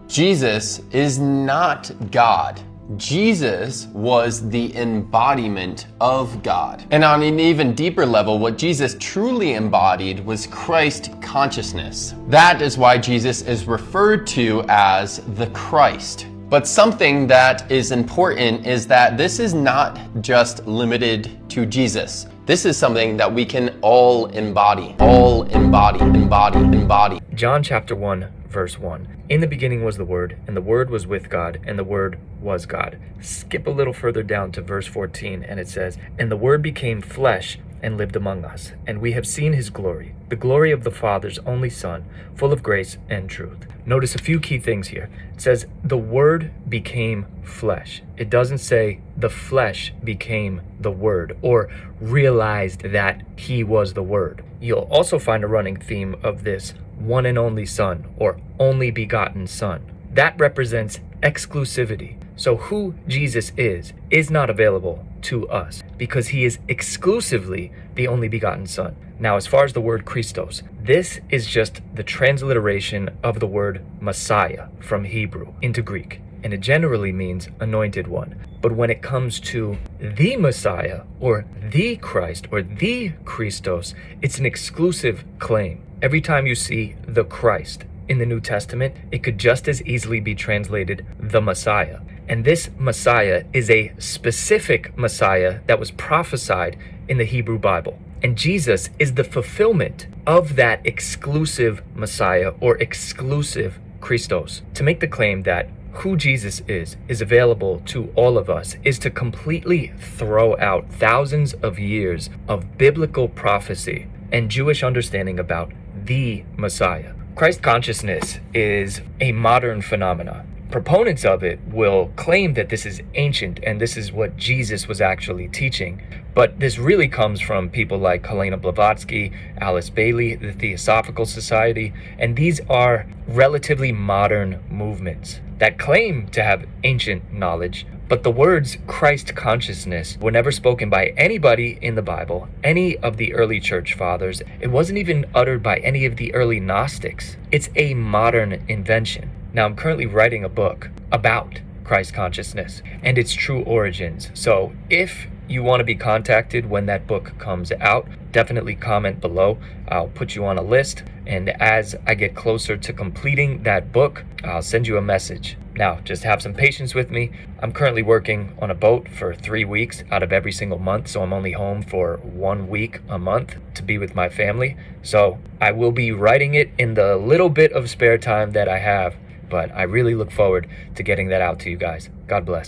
Jesus is not God. Jesus was the embodiment of God. And on an even deeper level, what Jesus truly embodied was Christ consciousness. That is why Jesus is referred to as the Christ. But something that is important is that this is not just limited to Jesus. This is something that we can all embody. All embody. John chapter 1, verse 1. In the beginning was the Word, and the Word was with God, and the Word was God. Skip a little further down to verse 14, and it says, And the Word became flesh and lived among us, and we have seen his glory, the glory of the Father's only Son, full of grace and truth. Notice a few key things here. It says, the Word became flesh. It doesn't say the flesh became the Word or realized that he was the Word. You'll also find a running theme of this one and only Son or only begotten Son. That represents exclusivity. So who Jesus is not available to us because he is exclusively the only begotten Son. Now, as far as the word Christos, this is just the transliteration of the word Messiah from Hebrew into Greek, and it generally means anointed one. But when it comes to the Messiah or the Christ or the Christos, it's an exclusive claim. Every time you see the Christ in the New Testament, it could just as easily be translated the Messiah. And this Messiah is a specific Messiah that was prophesied in the Hebrew Bible. And Jesus is the fulfillment of that exclusive Messiah or exclusive Christos. To make the claim that who Jesus is available to all of us is to completely throw out thousands of years of biblical prophecy and Jewish understanding about the Messiah. Christ consciousness is a modern phenomenon. Proponents of it will claim that this is ancient and this is what Jesus was actually teaching. But this really comes from people like Helena Blavatsky, Alice Bailey, the Theosophical Society, and these are relatively modern movements that claim to have ancient knowledge. But the words Christ consciousness were never spoken by anybody in the Bible, any of the early church fathers. It wasn't even uttered by any of the early Gnostics. It's a modern invention. Now, I'm currently writing a book about Christ consciousness and its true origins. So if you want to be contacted when that book comes out, definitely comment below. I'll put you on a list. And as I get closer to completing that book, I'll send you a message. Now, just have some patience with me. I'm currently working on a boat for 3 weeks out of every single month. So I'm only home for 1 week a month to be with my family. So I will be writing it in the little bit of spare time that I have. But I really look forward to getting that out to you guys. God bless.